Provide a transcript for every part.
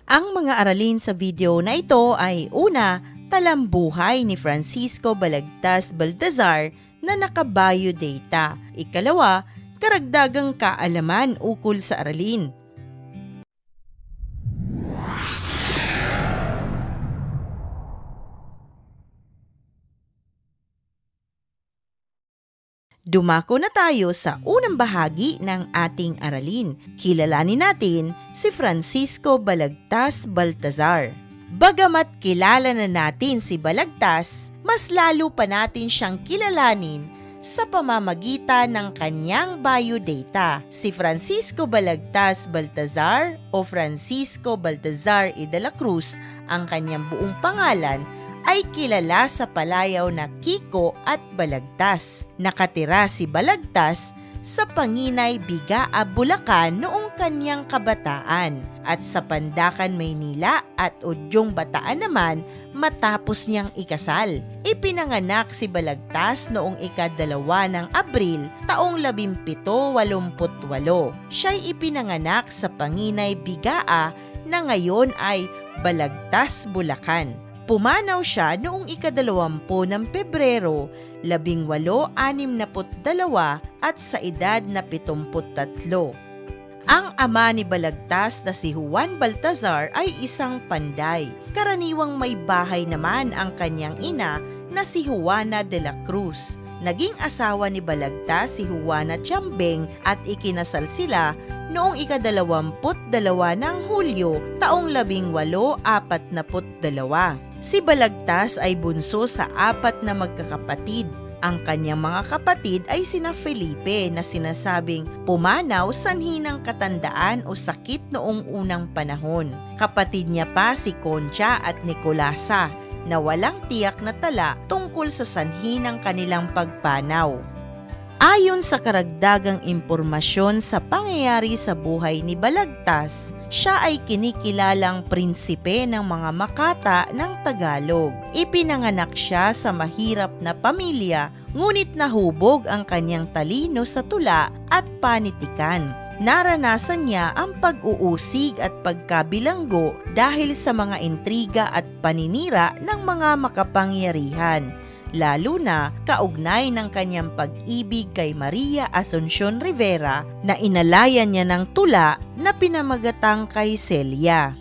Ang mga aralin sa video na ito ay una, talambuhay ni Francisco Balagtas Baltazar na naka-biodata. Ikalawa, karagdagang kaalaman ukol sa aralin. Dumako na tayo sa unang bahagi ng ating aralin. Kilalanin natin si Francisco Balagtas Baltazar. Bagamat kilala na natin si Balagtas, mas lalo pa natin siyang kilalanin sa pamamagitan ng kanyang biodata. Si Francisco Balagtas Baltazar o Francisco Baltazar y de la Cruz, ang kanyang buong pangalan, ay kilala sa palayaw na Kiko at Balagtas. Nakatira si Balagtas sa Panginay, Bigaa, Bulacan noong kanyang kabataan at sa Pandacan, Maynila at Udyong, Bataan naman matapos niyang ikasal. Ipinanganak si Balagtas noong ika-2 ng Abril taong 1788. Siya'y ipinanganak sa Panginay, Bigaa na ngayon ay Balagtas, Bulacan. Pumanaw siya noong ika-20 ng Pebrero, 1862 at sa edad na 73. Ang ama ni Balagtas na si Juan Baltazar ay isang panday. Karaniwang may bahay naman ang kanyang ina na si Juana de la Cruz. Naging asawa ni Balagtas si Juana Tiambeng at ikinasal sila noong ika-22 ng Hulyo taong 1842. Si Balagtas ay bunso sa 4 na magkakapatid. Ang kanyang mga kapatid ay sina Felipe na sinasabing pumanaw sanhi ng katandaan o sakit noong unang panahon. Kapatid niya pa si Concha at Nicolasa na walang tiyak na tala tungkol sa sanhi ng kanilang pagpanaw. Ayon sa karagdagang impormasyon sa pangyayari sa buhay ni Balagtas, siya ay kinikilalang prinsipe ng mga Makata ng Tagalog. Ipinanganak siya sa mahirap na pamilya, ngunit nahubog ang kanyang talino sa tula at panitikan. Naranasan niya ang pag-uusig at pagkabilanggo dahil sa mga intriga at paninira ng mga makapangyarihan, lalo na kaugnay ng kanyang pag-ibig kay Maria Asuncion Rivera na inalayan niya ng tula na pinamagatang kay Celia.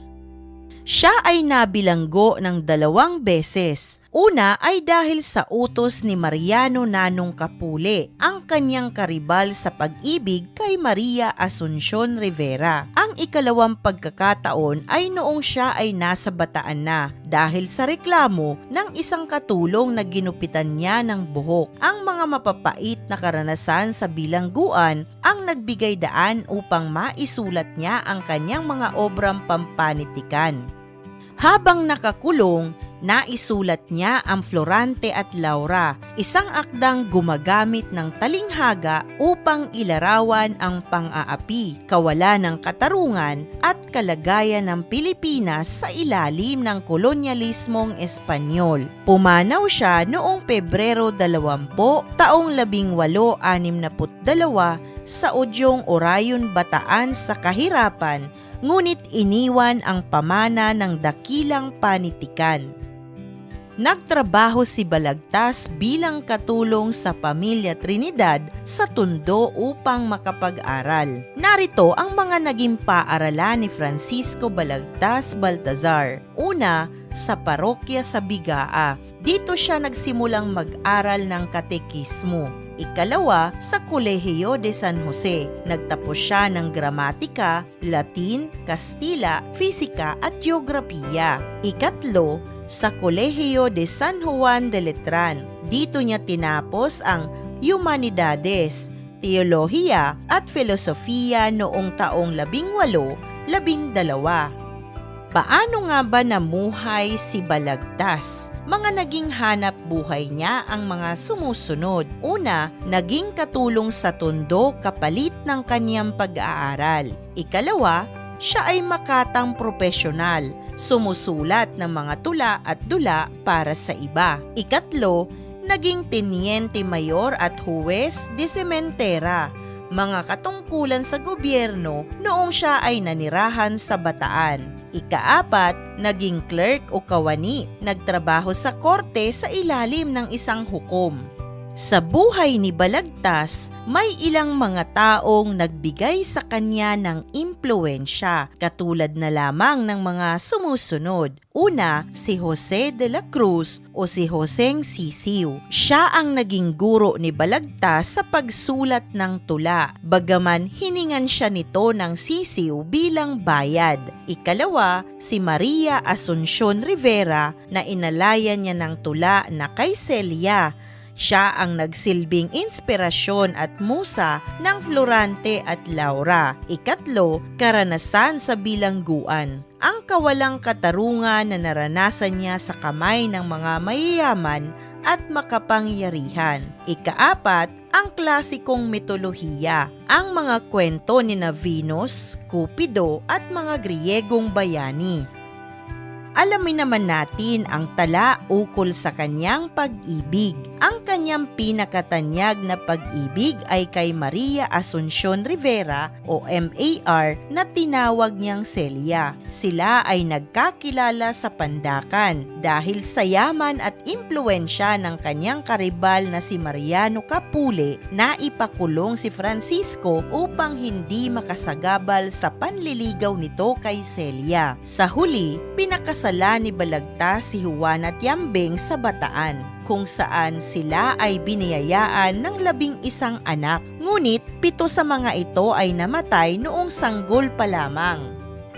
Siya ay nabilanggo ng 2 beses. Una ay dahil sa utos ni Mariano Nanong Capule, ang kanyang karibal sa pag-ibig kay Maria Asuncion Rivera. Ang ikalawang pagkakataon ay noong siya ay nasa Bataan na dahil sa reklamo ng isang katulong na ginupitan niya ng buhok. Ang mga mapapait na karanasan sa bilangguan ang nagbigay daan upang maisulat niya ang kanyang mga obrang pampanitikan. Habang nakakulong, naisulat niya ang Florante at Laura, isang akdang gumagamit ng talinghaga upang ilarawan ang pang-aapi, kawalan ng katarungan at kalagayan ng Pilipinas sa ilalim ng kolonyalismong Espanyol. Pumanaw siya noong Pebrero 20, taong 1862 sa Udyong, Orayon, Bataan sa kahirapan, ngunit iniwan ang pamana ng dakilang panitikan. Nagtrabaho si Balagtas bilang katulong sa pamilya Trinidad sa Tondo upang makapag-aral. Narito ang mga naging paaralan ni Francisco Balagtas Baltazar. Una, sa parokya sa Bigaa. Dito siya nagsimulang mag-aral ng katekismo. Ikalawa, sa Kolehiyo de San Jose. Nagtapos siya ng gramatika, Latin, Kastila, Fisika at Geografiya. Ikatlo, sa Kolehiyo de San Juan de Letran. Dito niya tinapos ang Humanidades, Teolohiya at Filosofiya noong taong 1812. Paano nga ba namuhay si Balagtas? Mga naging hanap buhay niya ang mga sumusunod. Una, naging katulong sa Tondo kapalit ng kaniyang pag-aaral. Ikalawa, siya ay makatang propesyonal, sumusulat ng mga tula at dula para sa iba. Ikatlo, naging teniente mayor at huwes de sementera, mga katungkulan sa gobyerno noong siya ay nanirahan sa Bataan. Ika-4, naging clerk o kawani, nagtrabaho sa korte sa ilalim ng isang hukom. Sa buhay ni Balagtas, may ilang mga taong nagbigay sa kanya ng impluwensya, katulad na lamang ng mga sumusunod. Una, si Jose de la Cruz o si Joseng Sisiw. Siya ang naging guro ni Balagtas sa pagsulat ng tula, bagaman hiningan siya nito ng sisiw bilang bayad. Ikalawa, si Maria Asuncion Rivera na inalayan niya ng tula na kay Celia. Siya ang nagsilbing inspirasyon at musa ng Florante at Laura. Ikatlo, karanasan sa bilangguan. Ang kawalang katarungan na naranasan niya sa kamay ng mga mayayaman at makapangyarihan. Ika-4, ang klasikong mitolohiya. Ang mga kwento ni Venus, Cupido at mga Griyegong bayani. Alamin naman natin ang tala ukol sa kanyang pag-ibig. Ang kanyang pinakatanyag na pag-ibig ay kay Maria Asuncion Rivera o MAR na tinawag niyang Celia. Sila ay nagkakilala sa Pandakan dahil sa yaman at impluensya ng kanyang karibal na si Mariano Capule na ipakulong si Francisco upang hindi makasagabal sa panliligaw nito kay Celia. Sa huli, pinakasala ni Balagtas si Juana Tiambeng sa Bataan, kung saan sila ay biniyayaan ng 11 anak, ngunit 7 sa mga ito ay namatay noong sanggol pa lamang.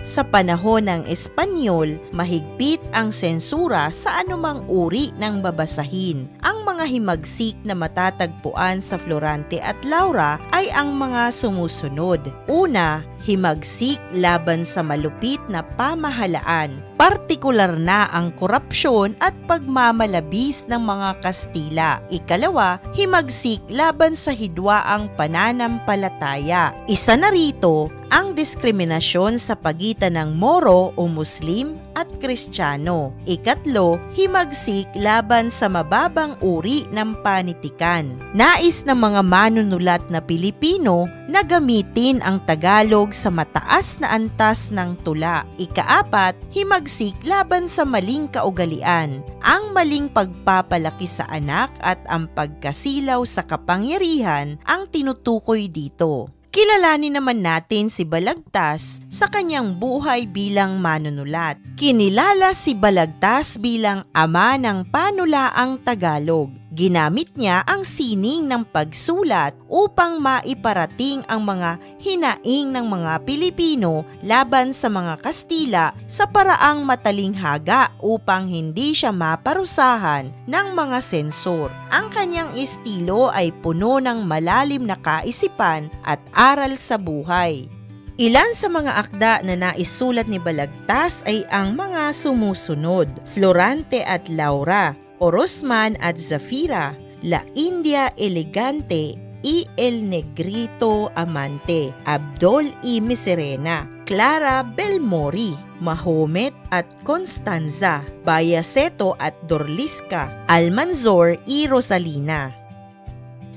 Sa panahon ng Espanyol, mahigpit ang sensura sa anumang uri ng babasahin. Ang mga himagsik na matatagpuan sa Florante at Laura ay ang mga sumusunod. Una, himagsik laban sa malupit na pamahalaan, partikular na ang korupsyon at pagmamalabis ng mga Kastila. Ikalawa, himagsik laban sa hidwaang pananampalataya. Isa na rito ang diskriminasyon sa pagitan ng Moro o Muslim at Kristiyano. Ikatlo, himagsik laban sa mababang uri ng panitikan. Nais ng mga manunulat na Pilipino na gamitin ang Tagalog sa mataas na antas ng tula. Ika-4, himagsik laban sa maling kaugalian, ang maling pagpapalaki sa anak at ang pagkasilaw sa kapangyarihan ang tinutukoy dito. Kilalanin naman natin si Balagtas sa kanyang buhay bilang manunulat. Kinilala si Balagtas bilang ama ng panulaang Tagalog. Ginamit niya ang sining ng pagsulat upang maiparating ang mga hinaing ng mga Pilipino laban sa mga Kastila sa paraang matalinghaga upang hindi siya maparusahan ng mga sensor. Ang kanyang estilo ay puno ng malalim na kaisipan at aral sa buhay. Ilan sa mga akda na naisulat ni Balagtas ay ang mga sumusunod: Florante at Laura, Orozman at Zafira, La India Elegante y El Negrito Amante, Abdol y Miserena, Clara Belmori, Mahomet at Constanza, Bayaceto at Dorlisca, Almanzor y Rosalina.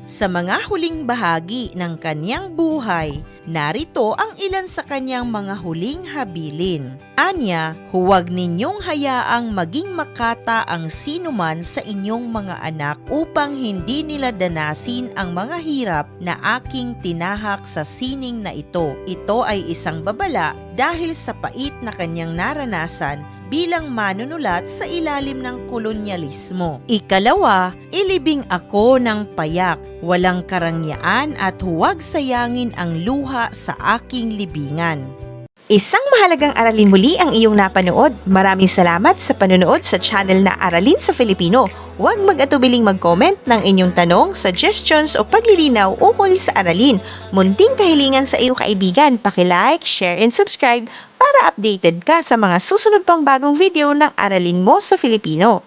Sa mga huling bahagi ng kanyang buhay, narito ang ilan sa kanyang mga huling habilin. Anya, huwag ninyong hayaang maging makata ang sinuman sa inyong mga anak upang hindi nila danasin ang mga hirap na aking tinahak sa sining na ito. Ito ay isang babala dahil sa pait na kanyang naranasan bilang manunulat sa ilalim ng kolonyalismo. Ikalawa, ilibing ako ng payak, walang karangyaan at huwag sayangin ang luha sa aking libingan. Isang mahalagang aralin muli ang iyong napanood. Maraming salamat sa panonood sa channel na Aralin sa Filipino. Huwag mag-atubiling mag-comment ng inyong tanong, suggestions o paglilinaw ukol sa aralin. Munting kahilingan sa iyong kaibigan, paki-like, share and subscribe para updated ka sa mga susunod pang bagong video ng Aralin mo sa Filipino.